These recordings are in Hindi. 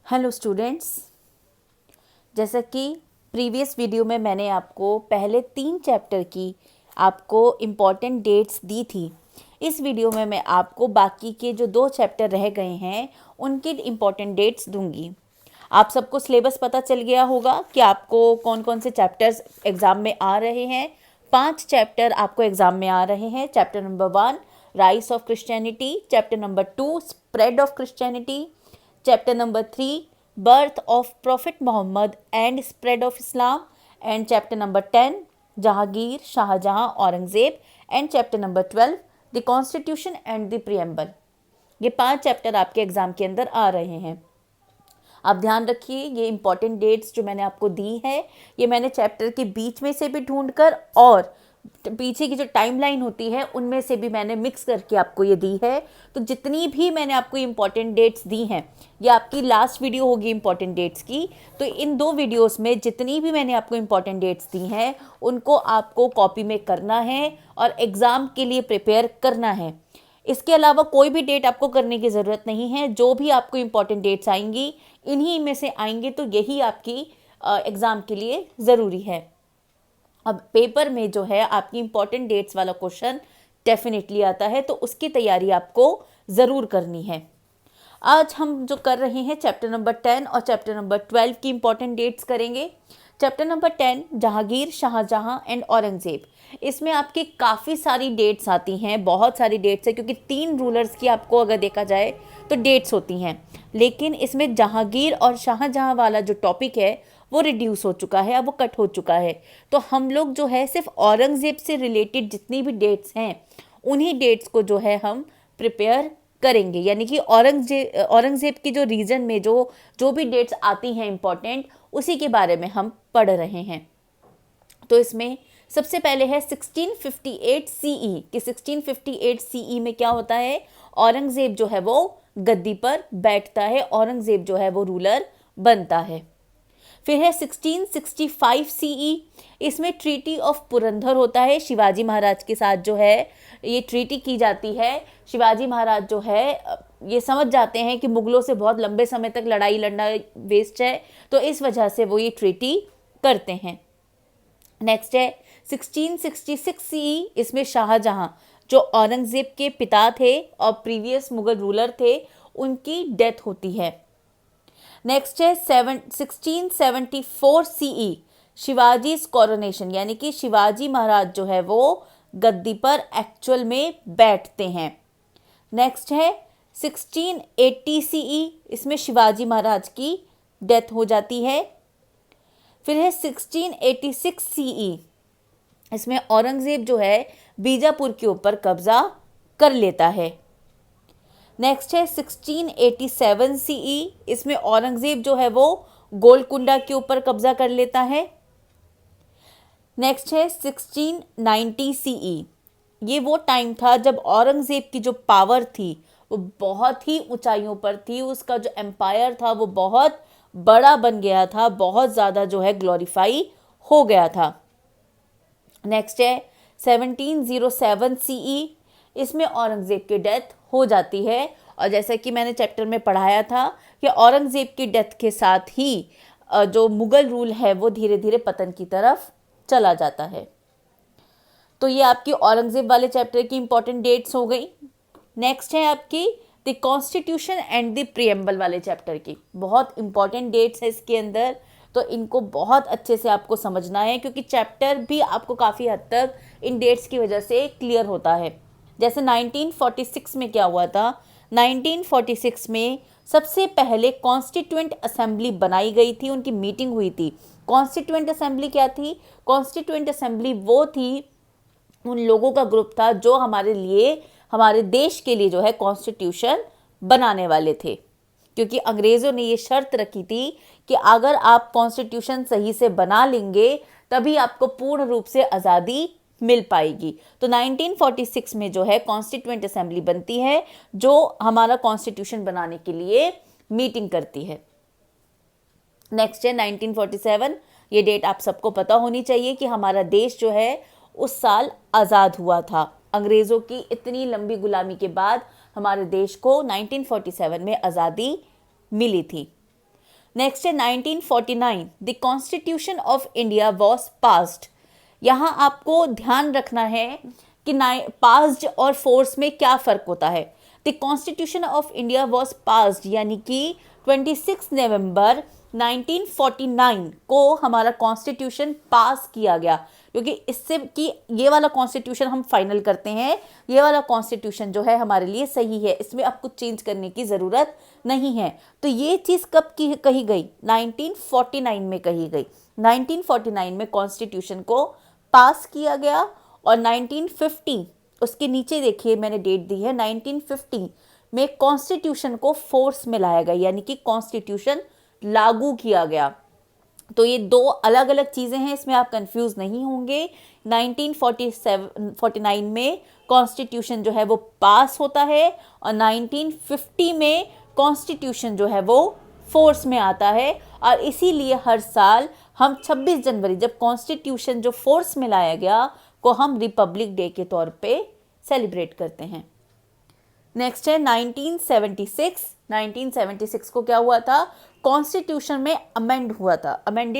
हेलो स्टूडेंट्स, जैसा कि प्रीवियस वीडियो में मैंने आपको पहले 3 चैप्टर की आपको इम्पॉर्टेंट डेट्स दी थी। इस वीडियो में मैं आपको बाकी के जो 2 चैप्टर रह गए हैं उनकी इम्पॉर्टेंट डेट्स दूंगी। आप सबको सिलेबस पता चल गया होगा कि आपको कौन कौन से चैप्टर्स एग्ज़ाम में आ रहे हैं। 5 चैप्टर आपको एग्ज़ाम में आ रहे हैं। Chapter number 1 rise of Christianity, chapter number 2 spread of Christianity, chapter number 3 birth of prophet Muhammad and spread of Islam, and chapter number 10 Jahangir, Shahjahan, Aurangzeb, and chapter number 12 the constitution and the preamble। ये 5 चैप्टर आपके एग्जाम के अंदर आ रहे हैं। आप ध्यान रखिए, ये इंपॉर्टेंट डेट्स जो मैंने आपको दी है ये मैंने चैप्टर के बीच में से भी ढूंढकर और पीछे की जो टाइमलाइन होती है उनमें से भी मैंने मिक्स करके आपको ये दी है। तो जितनी भी मैंने आपको इम्पॉर्टेंट डेट्स दी हैं, ये आपकी लास्ट वीडियो होगी इम्पॉर्टेंट डेट्स की। तो इन 2 वीडियोस में जितनी भी मैंने आपको इम्पॉर्टेंट डेट्स दी हैं उनको आपको कॉपी में करना है और एग्ज़ाम के लिए प्रिपेयर करना है। इसके अलावा कोई भी डेट आपको करने की ज़रूरत नहीं है। जो भी आपको इम्पॉर्टेंट डेट्स आएंगी इन्हीं में से आएंगे, तो यही आपकी एग्ज़ाम के लिए ज़रूरी है। अब पेपर में जो है आपकी इम्पॉर्टेंट डेट्स वाला क्वेश्चन डेफिनेटली आता है, तो उसकी तैयारी आपको ज़रूर करनी है। आज हम जो कर रहे हैं चैप्टर नंबर 10 और चैप्टर नंबर 12 की इम्पॉर्टेंट डेट्स करेंगे। Chapter number 10 Jahangir, Shah Jahan and Aurangzeb. इसमें आपकी काफ़ी सारी डेट्स आती हैं, बहुत सारी डेट्स है क्योंकि 3 रूलर्स की आपको अगर देखा जाए तो डेट्स होती हैं। लेकिन इसमें जहांगीर और शाहजहां वाला जो टॉपिक है वो रिड्यूस हो चुका है, अब वो कट हो चुका है। तो हम लोग जो है सिर्फ औरंगज़ेब से रिलेटेड जितनी भी डेट्स हैं उन्हीं डेट्स को जो है हम प्रिपेयर करेंगे। यानी कि औरंगज़ेब की जो रीजन में जो भी डेट्स आती हैं इम्पॉर्टेंट, उसी के बारे में हम पढ़ रहे हैं। तो इसमें सबसे पहले है 1658 सीई कि 1658 सीई में क्या होता है, औरंगज़ेब जो है वो गद्दी पर बैठता है, औरंगज़ेब जो है वो रूलर बनता है। फिर है 1665 सीई, इसमें ट्रीटी ऑफ पुरंदर होता है। शिवाजी महाराज के साथ जो है ये ट्रीटी की जाती है। शिवाजी महाराज जो है ये समझ जाते हैं कि मुगलों से बहुत लंबे समय तक लड़ाई लड़ना वेस्ट है, तो इस वजह से वो ये ट्रीटी करते हैं। नेक्स्ट है 1666 सीई, इसमें शाहजहां जो औरंगज़ेब के पिता थे और प्रीवियस मुगल रूलर थे, उनकी डेथ होती है। नेक्स्ट है 1674 सीई, शिवाजी कोरोनेशन, यानी कि शिवाजी महाराज जो है वो गद्दी पर एक्चुअल में बैठते हैं। नेक्स्ट है 1680 सीई, इसमें शिवाजी महाराज की डेथ हो जाती है। फिर है 1686 सीई, इसमें औरंगज़ेब जो है बीजापुर के ऊपर कब्जा कर लेता है। नेक्स्ट है 1687 सीई, इसमें औरंगज़ेब जो है वो गोलकुंडा के ऊपर कब्जा कर लेता है। नेक्स्ट है 1690 सीई, ये वो टाइम था जब औरंगज़ेब की जो पावर थी वो बहुत ही ऊंचाइयों पर थी, उसका जो एम्पायर था वो बहुत बड़ा बन गया था, बहुत ज़्यादा जो है ग्लोरीफाई हो गया था। नेक्स्ट है 1707 सीई, इसमें औरंगज़ेब की डेथ हो जाती है। और जैसा कि मैंने चैप्टर में पढ़ाया था कि औरंगज़ेब की डेथ के साथ ही जो मुग़ल रूल है वो धीरे धीरे पतन की तरफ चला जाता है। तो ये आपकी औरंगज़ेब वाले चैप्टर की इंपॉर्टेंट डेट्स हो गई। नेक्स्ट है आपकी the constitution and the preamble वाले चैप्टर की। बहुत इंपॉर्टेंट डेट्स है इसके अंदर, तो इनको बहुत अच्छे से आपको समझना है क्योंकि चैप्टर भी आपको काफ़ी हद तक इन डेट्स की वजह से क्लियर होता है। जैसे 1946 में क्या हुआ था, 1946 में सबसे पहले कॉन्स्टिट्यूएंट असेंबली बनाई गई थी, उनकी मीटिंग हुई थी। कॉन्स्टिट्यूएंट असेंबली क्या थी? कॉन्स्टिट्यूएंट असेंबली वो थी, उन लोगों का ग्रुप था जो हमारे लिए, हमारे देश के लिए जो है कॉन्स्टिट्यूशन बनाने वाले थे। क्योंकि अंग्रेज़ों ने ये शर्त रखी थी कि अगर आप कॉन्स्टिट्यूशन सही से बना लेंगे तभी आपको पूर्ण रूप से आज़ादी मिल पाएगी। तो 1946 में जो है कॉन्स्टिट्यूएंट असेंबली बनती है जो हमारा कॉन्स्टिट्यूशन बनाने के लिए मीटिंग करती है। नेक्स्ट है 1947, ये डेट आप सबको पता होनी चाहिए कि हमारा देश जो है उस साल आज़ाद हुआ था। अंग्रेज़ों की इतनी लंबी गुलामी के बाद हमारे देश को 1947 में आज़ादी मिली थी। नेक्स्ट है 1949, the constitution of India was passed. यहाँ आपको ध्यान रखना है कि पास्ड और फोर्स में क्या फ़र्क होता है। The constitution of India was passed यानी कि 26 नवंबर 1949 को हमारा कॉन्स्टिट्यूशन पास किया गया, क्योंकि इससे कि ये वाला कॉन्स्टिट्यूशन हम फाइनल करते हैं, ये वाला कॉन्स्टिट्यूशन जो है हमारे लिए सही है, इसमें अब कुछ चेंज करने की ज़रूरत नहीं है। तो ये चीज़ कब की कही गई? 1949 में कही गई। 1949 में कॉन्स्टिट्यूशन को पास किया गया और 1950, उसके नीचे देखिए मैंने डेट दी है, 1950 में कॉन्स्टिट्यूशन को फोर्स में लाया गया, यानी कि कॉन्स्टिट्यूशन लागू किया गया। तो ये दो अलग अलग चीज़ें हैं, इसमें आप कंफ्यूज नहीं होंगे। 1949 में कॉन्स्टिट्यूशन जो है वो पास होता है और 1950 में कॉन्स्टिट्यूशन जो है वो फोर्स में आता है। और इसीलिए हर साल हम 26 जनवरी, जब कॉन्स्टिट्यूशन जो फोर्स में लाया गया, को हम रिपब्लिक डे के तौर पे सेलिब्रेट करते हैं। नेक्स्ट है 1976। 1976 को क्या हुआ था? कॉन्स्टिट्यूशन में अमेंडेड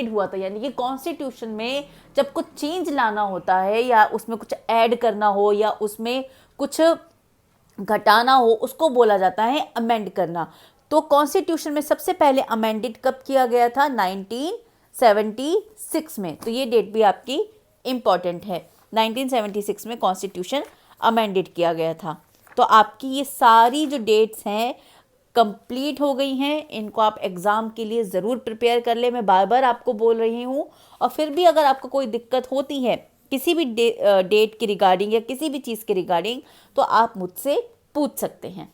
हुआ था, यानी कि कॉन्स्टिट्यूशन में जब कुछ चेंज लाना होता है या उसमें कुछ ऐड करना हो या उसमें कुछ घटाना हो, उसको बोला जाता है अमेंड करना। तो कॉन्स्टिट्यूशन में सबसे पहले अमेंडेड कब किया गया था? 1976 में। तो ये डेट भी आपकी इम्पॉर्टेंट है, 1976 में कॉन्स्टिट्यूशन अमेंडेड किया गया था। तो आपकी ये सारी जो डेट्स हैं कंप्लीट हो गई हैं, इनको आप एग्ज़ाम के लिए ज़रूर प्रिपेयर कर ले। मैं बार बार आपको बोल रही हूँ, और फिर भी अगर आपको कोई दिक्कत होती है किसी भी डेट के रिगार्डिंग या किसी भी चीज़ के रिगार्डिंग, तो आप मुझसे पूछ सकते हैं।